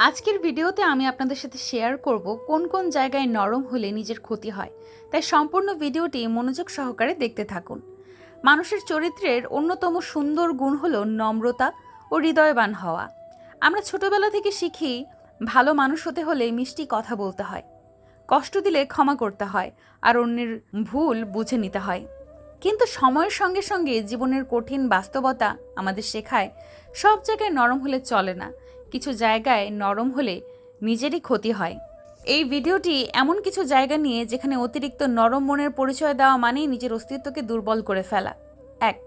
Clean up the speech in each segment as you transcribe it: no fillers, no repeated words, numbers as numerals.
আজকের ভিডিওতে আমি আপনাদের সাথে শেয়ার করব কোন কোন জায়গায় নরম হলে নিজের ক্ষতি হয়। তাই সম্পূর্ণ ভিডিওটি মনোযোগ সহকারে দেখতে থাকুন। মানুষের চরিত্রের অন্যতম সুন্দর গুণ হলো নম্রতা ও হৃদয়বান হওয়া। আমরা ছোটবেলা থেকে শিখি ভালো মানুষ হতে হলে মিষ্টি কথা বলতে হয়, কষ্ট দিলে ক্ষমা করতে হয়, আর অন্যের ভুল বুঝে নিতে হয়। কিন্তু সময়ের সঙ্গে সঙ্গে জীবনের কঠিন বাস্তবতা আমাদের শেখায় সব জায়গায় নরম হলে চলে না, কিছু জায়গায় নরম হলে নিজেরই ক্ষতি হয়। এই ভিডিওটি এমন কিছু জায়গা নিয়ে যেখানে অতিরিক্ত নরম মনের পরিচয় দেওয়া মানেই নিজের অস্তিত্বকে দুর্বল করে ফেলা। 1.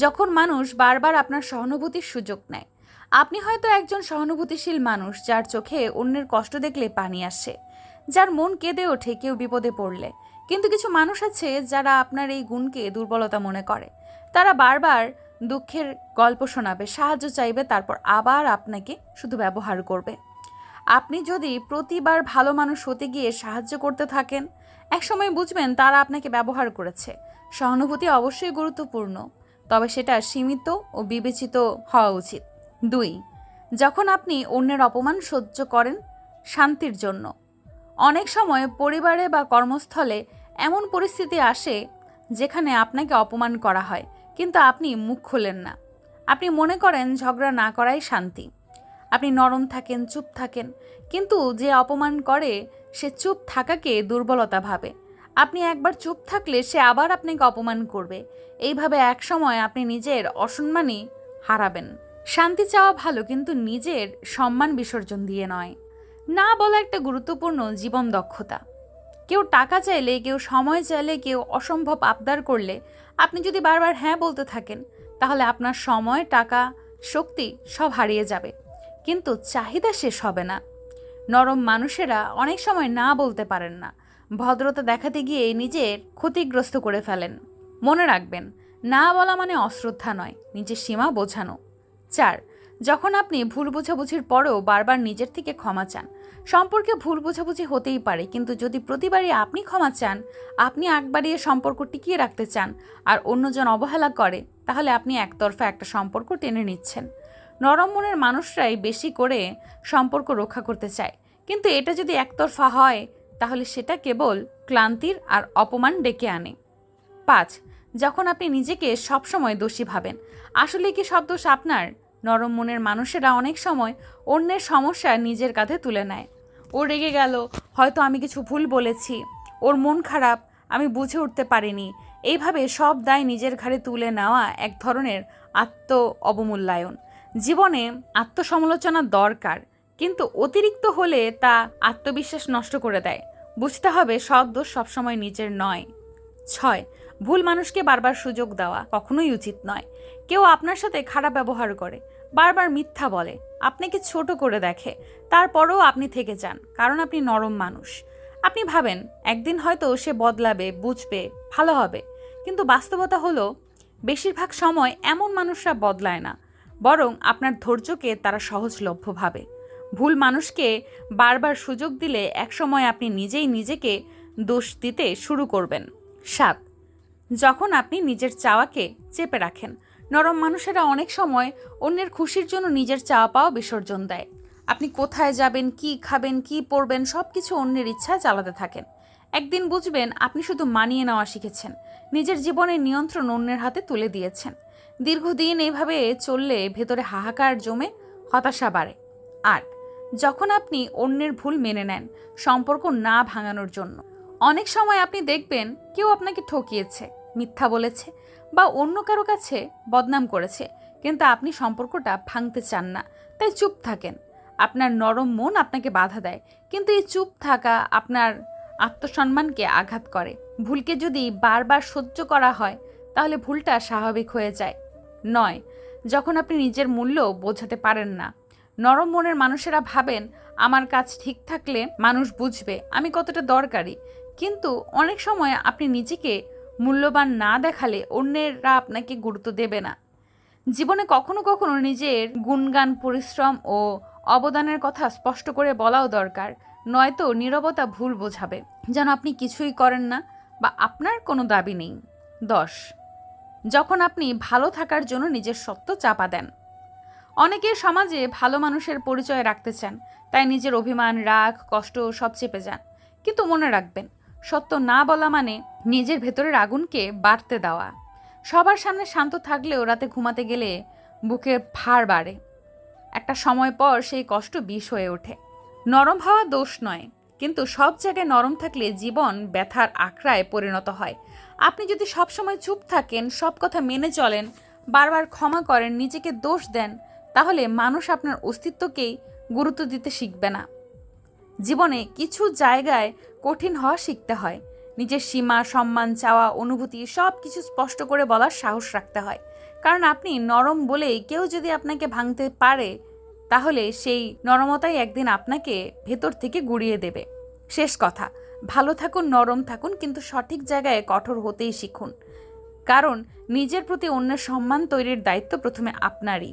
যখন মানুষ বারবার আপনার সহানুভূতির সুযোগ নেয়। আপনি হয়তো একজন সহানুভূতিশীল মানুষ যার চোখে অন্যের কষ্ট দেখলে পানি আসে, যার মন কেঁদে ওঠে কেউ বিপদে পড়লে। কিন্তু কিছু মানুষ আছে যারা আপনার এই গুণকে দুর্বলতা মনে করে। তারা বারবার দুঃখের গল্প শোনাবে, সাহায্য চাইবে, তারপর আবার আপনাকে শুধু ব্যবহার করবে। আপনি যদি প্রতিবার ভালো মানুষ হতে গিয়ে সাহায্য করতে থাকেন, একসময় বুঝবেন তারা আপনাকে ব্যবহার করেছে। সহানুভূতি অবশ্যই গুরুত্বপূর্ণ, তবে সেটা সীমিত ও বিবেচিত হওয়া উচিত। 2. যখন আপনি অন্যের অপমান সহ্য করেন শান্তির জন্য। অনেক সময় পরিবারে বা কর্মস্থলে এমন পরিস্থিতি আসে যেখানে আপনাকে অপমান করা হয়, কিন্তু আপনি মুখ খোলেন না। আপনি মনে করেন ঝগড়া না করাই শান্তি। আপনি নরম থাকেন, চুপ থাকেন, কিন্তু যে অপমান করে সে চুপ থাকাকে দুর্বলতা ভাবে। আপনি একবার চুপ থাকলে সে আবার আপনাকে অপমান করবে। এইভাবে এক সময় আপনি নিজের অসম্মানই হারাবেন। শান্তি চাওয়া ভালো, কিন্তু নিজের সম্মান বিসর্জন দিয়ে নয়। না বলা একটা গুরুত্বপূর্ণ জীবন দক্ষতা। কেউ টাকা চাইলে, কেউ সময় চাইলে, কেউ অসম্ভব আবদার করলে আপনি যদি বারবার হ্যাঁ বলতে থাকেন, তাহলে আপনার সময়, টাকা, শক্তি সব হারিয়ে যাবে, কিন্তু চাহিদা শেষ হবে না। নরম মানুষেরা অনেক সময় না বলতে পারেন না, ভদ্রতা দেখাতে গিয়ে নিজের ক্ষতিগ্রস্ত করে ফেলেন। মনে রাখবেন, না বলা মানে অশ্রদ্ধা নয়, নিজের সীমা বোঝানো। 4. যখন আপনি ভুল বোঝাবুঝির পরেও বারবার নিজের থেকে ক্ষমা চান। সম্পর্কে ভুল বোঝাবুঝি হতেই পারে, কিন্তু যদি প্রতিবারই আপনি ক্ষমা চান, আপনি আগ বাড়িয়ে সম্পর্ক টিকিয়ে রাখতে চান, আর অন্যজন অবহেলা করে, তাহলে আপনি একতরফা একটা সম্পর্ক টেনে নিচ্ছেন। নরম মনের মানুষরাই বেশি করে সম্পর্ক রক্ষা করতে চায়, কিন্তু এটা যদি একতরফা হয় তাহলে সেটা কেবল ক্লান্তির আর অপমান ডেকে আনে। 5. যখন আপনি নিজেকে সবসময় দোষী ভাবেন। আসলে কি সব দোষ আপনার? নরম মনের মানুষেরা অনেক সময় অন্যের সমস্যা নিজের কাঁধে তুলে নেয়। ও রেগে গেল, হয়তো আমি কিছু ভুল বলেছি, ওর মন খারাপ, আমি বুঝে উঠতে পারিনি। এইভাবে সব দায় নিজের ঘাড়ে তুলে নেওয়া এক ধরনের আত্ম অবমূল্যায়ন। জীবনে আত্মসমালোচনা দরকার, কিন্তু অতিরিক্ত হলে তা আত্মবিশ্বাস নষ্ট করে দেয়। বুঝতে হবে সব দোষ সবসময় নিজের নয়। 6. ভুল মানুষকে বারবার সুযোগ দেওয়া কখনোই উচিত নয়। কেউ আপনার সাথে খারাপ ব্যবহার করে, বারবার মিথ্যা বলে, আপনাকে ছোট করে দেখে, তারপরেও আপনি থেকে যান, কারণ আপনি নরম মানুষ। আপনি ভাবেন একদিন হয়তো সে বদলাবে, বুঝবে, ভালো হবে, কিন্তু বাস্তবতা হলো বেশিরভাগ সময় এমন মানুষরা বদলায় না, বরং আপনার ধৈর্যকে তারা সহজলভ্য ভাবে। ভুল মানুষকে বারবার সুযোগ দিলে একসময় আপনি নিজেই নিজেকে দোষ দিতে শুরু করবেন। 7. যখন আপনি নিজের চাওয়াকে চেপে রাখেন। নরম মানুষেরা অনেক সময় অন্যের খুশির জন্য নিজের চাওয়া পাওয়া বিসর্জন দেয়। আপনি কোথায় যাবেন, কি খাবেন, কি পরবেন, সব কিছু অন্যের ইচ্ছায় চালাতে থাকেন। একদিন বুঝবেন আপনি শুধু মানিয়ে নেওয়া শিখেছেন, নিজের জীবনের নিয়ন্ত্রণ অন্যের হাতে তুলে দিয়েছেন। দীর্ঘদিন এইভাবে চললে ভেতরে হাহাকার জমে হতাশা বাড়ে। 8. যখন আপনি অন্যের ভুল মেনে নেন সম্পর্ক না ভাঙানোর জন্য। অনেক সময় আপনি দেখবেন কেউ আপনাকে ঠকিয়েছে, মিথ্যা বলেছে, বা অন্য কারো কাছে বদনাম করেছে, কিন্তু আপনি সম্পর্কটা ভাঙতে চান না, তাই চুপ থাকেন। আপনার নরম মন আপনাকে বাধা দেয়, কিন্তু এই চুপ থাকা আপনার আত্মসম্মানকে আঘাত করে। ভুলকে যদি বারবার সহ্য করা হয় তাহলে ভুলটা স্বাভাবিক হয়ে যায়। 9. যখন আপনি নিজের মূল্য বোঝাতে পারেন না। নরম মনের মানুষেরা ভাবেন আমার কাজ ঠিক থাকলে মানুষ বুঝবে আমি কতটা দরকারি, কিন্তু অনেক সময় আপনি নিজেকে মূল্যবান না দেখালে অন্যেরা আপনাকে গুরুত্ব দেবে না। জীবনে কখনো কখনো নিজের গুণগান, পরিশ্রম ও অবদানের কথা স্পষ্ট করে বলাও দরকার, নয়তো নীরবতা ভুল বোঝাবে যেন আপনি কিছুই করেন না বা আপনার কোনো দাবি নেই। 10. যখন আপনি ভালো থাকার জন্য নিজের সত্য চাপা দেন। অনেকে সমাজে ভালো মানুষের পরিচয় রাখতে চান, তাই নিজের অভিমান, রাগ, কষ্ট সব চেপে যান। কিন্তু মনে রাখবেন, সত্য না বলা মানে নিজের ভেতরের আগুনকে বাড়তে দেওয়া। সবার সামনে শান্ত থাকলেও রাতে ঘুমাতে গেলে বুকের ভার বাড়ে। একটা সময় পর সেই কষ্ট বিষ হয়ে ওঠে। নরম হওয়া দোষ নয়, কিন্তু সব জায়গায় নরম থাকলে জীবন ব্যথার আখড়ায় পরিণত হয়। আপনি যদি সবসময় চুপ থাকেন, সব কথা মেনে চলেন, বারবার ক্ষমা করেন, নিজেকে দোষ দেন, তাহলে মানুষ আপনার অস্তিত্বকেই গুরুত্ব দিতে শিখবে না। জীবনে কিছু জায়গায় কঠিন হওয়া শিখতে হয়। নিজের সীমা, সম্মান চাওয়া, অনুভূতি সব কিছু স্পষ্ট করে বলার সাহস রাখতে হয়। কারণ আপনি নরম বলেই কেউ যদি আপনাকে ভাঙতে পারে, তাহলে সেই নরমতাই একদিন আপনাকে ভেতর থেকে গুঁড়িয়ে দেবে। শেষ কথা, ভালো থাকুন, নরম থাকুন, কিন্তু সঠিক জায়গায় কঠোর হতেই শিখুন। কারণ নিজের প্রতি অন্যের সম্মান তৈরির দায়িত্ব প্রথমে আপনারই।